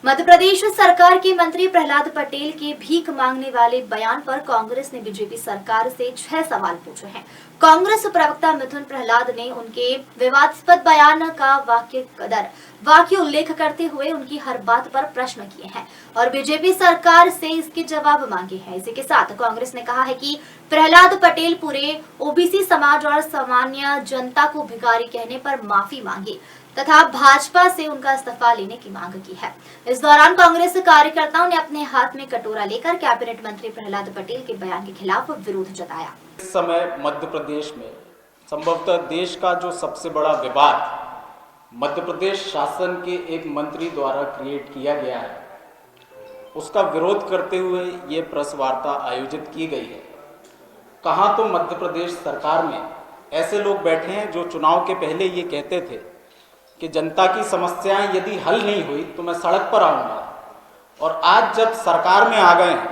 मध्य प्रदेश सरकार के मंत्री प्रहलाद पटेल के भीख मांगने वाले बयान पर कांग्रेस ने बीजेपी सरकार से 6 सवाल पूछे हैं। कांग्रेस प्रवक्ता मिथुन प्रहलाद ने उनके विवादास्पद बयान का वाक्य उल्लेख करते हुए उनकी हर बात पर प्रश्न किए हैं और बीजेपी सरकार से इसके जवाब मांगे हैं। इसी के साथ कांग्रेस ने कहा है कि प्रहलाद पटेल पूरे ओबीसी समाज और सामान्य जनता को भिखारी कहने पर माफी मांगे तथा भाजपा से उनका इस्तीफा लेने की मांग की है। इस दौरान कांग्रेस कार्यकर्ताओं ने अपने हाथ में कटोरा लेकर कैबिनेट मंत्री प्रहलाद पटेल के बयान के खिलाफ विरोध जताया। इस समय मध्य प्रदेश में संभवतः देश का जो सबसे बड़ा विवाद मध्य प्रदेश शासन के एक मंत्री द्वारा क्रिएट किया गया है, उसका विरोध करते हुए ये प्रेस वार्ता आयोजित की गई है। कहाँ तो मध्य प्रदेश सरकार में ऐसे लोग बैठे हैं जो चुनाव के पहले ये कहते थे कि जनता की समस्याएं यदि हल नहीं हुई तो मैं सड़क पर आऊंगा, और आज जब सरकार में आ गए हैं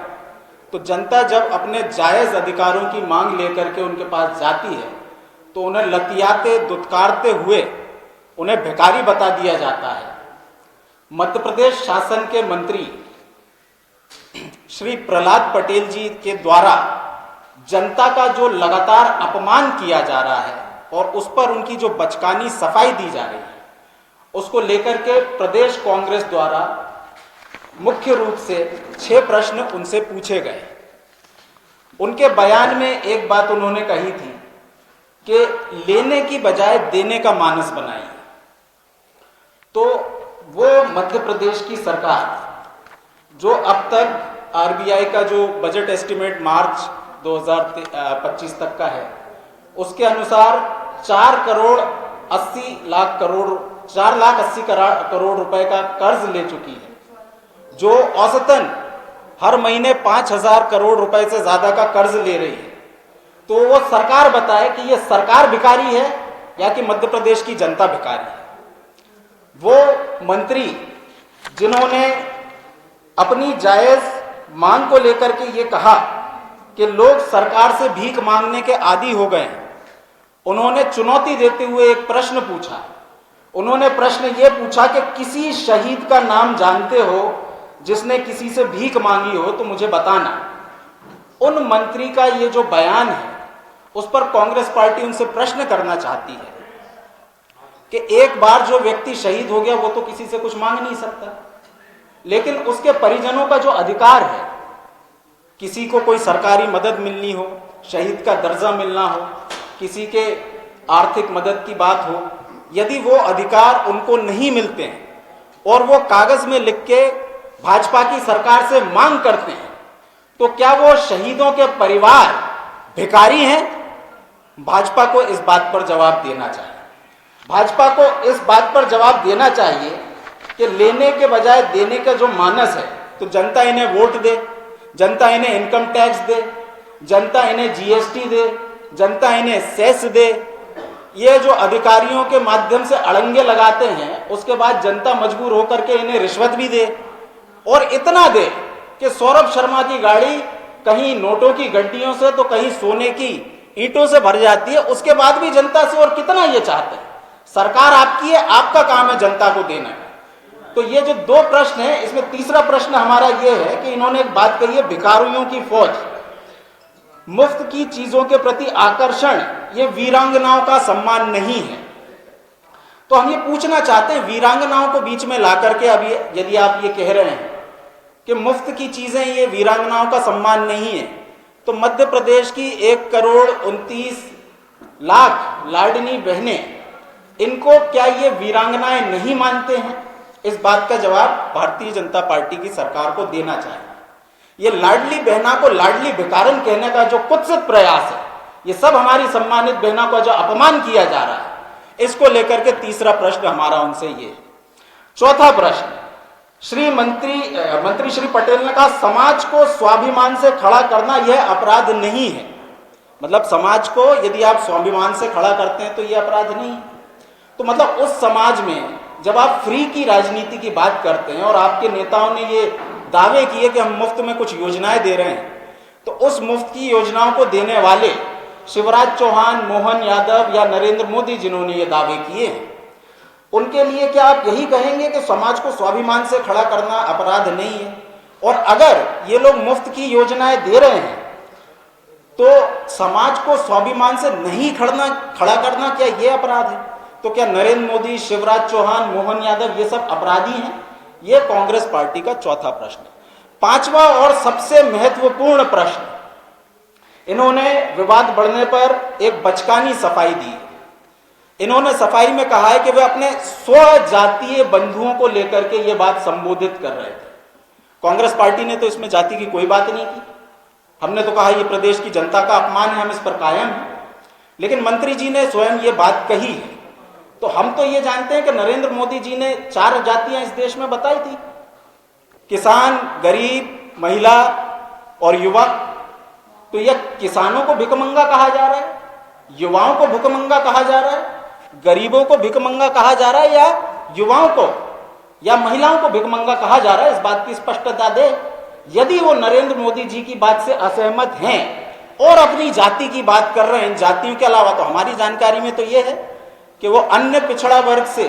तो जनता जब अपने जायज़ अधिकारों की मांग लेकर के उनके पास जाती है तो उन्हें लतियाते दुत्कारते हुए उन्हें भिखारी बता दिया जाता है। मध्य प्रदेश शासन के मंत्री श्री प्रहलाद पटेल जी के द्वारा जनता का जो लगातार अपमान किया जा रहा है और उस पर उनकी जो बचकानी सफाई दी जा रही है, उसको लेकर के प्रदेश कांग्रेस द्वारा मुख्य रूप से 6 प्रश्न उनसे पूछे गए। उनके बयान में एक बात उन्होंने कही थी कि लेने की बजाय देने का मानस बनाइए। तो वो मध्य प्रदेश की सरकार जो अब तक आरबीआई का जो बजट एस्टिमेट मार्च 2025 तक का है, उसके अनुसार 4,80 करोड़ रुपए का कर्ज ले चुकी है, जो औसतन हर महीने 5,000 करोड़ रुपए से ज्यादा का कर्ज ले रही है। तो वो सरकार बताए कि ये सरकार भिखारी है या कि मध्य प्रदेश की जनता भिखारी है। वो मंत्री जिन्होंने अपनी जायज मांग को लेकर के ये कहा कि लोग सरकार से भीख मांगने के आदी हो गए हैं, उन्होंने चुनौती देते हुए एक प्रश्न पूछा। उन्होंने प्रश्न ये पूछा कि किसी शहीद का नाम जानते हो जिसने किसी से भीख मांगी हो तो मुझे बताना। उन मंत्री का ये जो बयान है उस पर कांग्रेस पार्टी उनसे प्रश्न करना चाहती है कि एक बार जो व्यक्ति शहीद हो गया वो तो किसी से कुछ मांग नहीं सकता, लेकिन उसके परिजनों का जो अधिकार है, किसी को कोई सरकारी मदद मिलनी हो, शहीद का दर्जा मिलना हो, किसी के आर्थिक मदद की बात हो, यदि वो अधिकार उनको नहीं मिलते हैं और वो कागज में लिख के भाजपा की सरकार से मांग करते हैं, तो क्या वो शहीदों के परिवार भिखारी हैं? भाजपा को इस बात पर जवाब देना चाहिए। भाजपा को इस बात पर जवाब देना चाहिए कि लेने के बजाय देने का जो मानस है, तो जनता इन्हें वोट दे, जनता इन्हें इनकम टैक्स दे, जनता इन्हें जीएसटी दे, जनता इन्हें सेस दे। ये जो अधिकारियों के माध्यम से अड़ंगे लगाते हैं, उसके बाद जनता मजबूर होकर के इन्हें रिश्वत भी दे, और इतना दे कि सौरभ शर्मा की गाड़ी कहीं नोटों की गड्डियों से तो कहीं सोने की ईंटों से भर जाती है। उसके बाद भी जनता से और कितना ये चाहते हैं? सरकार आपकी है, आपका काम है जनता को देना है। तो ये जो 2 प्रश्न है, इसमें तीसरा प्रश्न हमारा ये है कि इन्होंने एक बात कही है, भिखारियों की फौज, मुफ्त की चीजों के प्रति आकर्षण, ये वीरांगनाओं का सम्मान नहीं है। तो हम ये पूछना चाहते हैं, वीरांगनाओं को बीच में ला करके अभी यदि आप ये कह रहे हैं कि मुफ्त की चीजें ये वीरांगनाओं का सम्मान नहीं है, तो मध्य प्रदेश की 1,29,00,000 लाडली बहनें, इनको क्या ये वीरांगनाएं नहीं मानते हैं? इस बात का जवाब भारतीय जनता पार्टी की सरकार को देना चाहिए। ये लाडली बहना को लाडली भिखारन कहने का जो कुत्सित प्रयास है, ये सब हमारी सम्मानित बहना को जो अपमान किया जा रहा है, इसको लेकर के तीसरा प्रश्न हमारा उनसे ये। चौथा प्रश्न, मंत्री श्री पटेल ने कहा समाज को स्वाभिमान से खड़ा करना यह अपराध नहीं है। मतलब समाज को यदि आप स्वाभिमान से खड़ा करते हैं तो यह अपराध नहीं है। तो मतलब उस समाज में जब आप फ्री की राजनीति की बात करते हैं और आपके नेताओं ने ये दावे किए कि हम मुफ्त में कुछ योजनाएं दे रहे हैं, तो उस मुफ्त की योजनाओं को देने वाले शिवराज चौहान, मोहन यादव या नरेंद्र मोदी जिन्होंने ये दावे किए हैं, उनके लिए क्या आप यही कहेंगे कि समाज को स्वाभिमान से खड़ा करना अपराध नहीं है? और अगर ये लोग मुफ्त की योजनाएं दे रहे हैं तो समाज को स्वाभिमान से नहीं खड़ा करना क्या ये अपराध है? तो क्या नरेंद्र मोदी, शिवराज चौहान, मोहन यादव ये सब अपराधी हैं? ये कांग्रेस पार्टी का चौथा प्रश्न है। पांचवा और सबसे महत्वपूर्ण प्रश्न, इन्होंने विवाद बढ़ने पर एक बचकानी सफाई दी। इन्होंने सफाई में कहा है कि वे अपने स्वजातीय बंधुओं को लेकर के ये बात संबोधित कर रहे थे। कांग्रेस पार्टी ने तो इसमें जाति की कोई बात नहीं की। हमने तो कहा ये प्रदेश की जनता का अपमान है, हम इस पर कायम हैं। लेकिन मंत्री जी ने स्वयं ये बात कही है। तो हम तो ये जानते हैं कि नरेंद्र मोदी जी ने 4 जातियां इस देश में बताई थी, किसान, गरीब, महिला और युवा। तो यह किसानों को भिखमंगा कहा जा रहा है, युवाओं को भिखमंगा कहा जा रहा है, गरीबों को भिखमंगा कहा जा रहा है, या युवाओं को या महिलाओं को भिखमंगा कहा जा रहा है? इस बात की स्पष्टता दे। यदि वो नरेंद्र मोदी जी की बात से असहमत हैं और अपनी जाति की बात कर रहे हैं, इन जातियों के अलावा, तो हमारी जानकारी में तो ये है कि वो अन्य पिछड़ा वर्ग से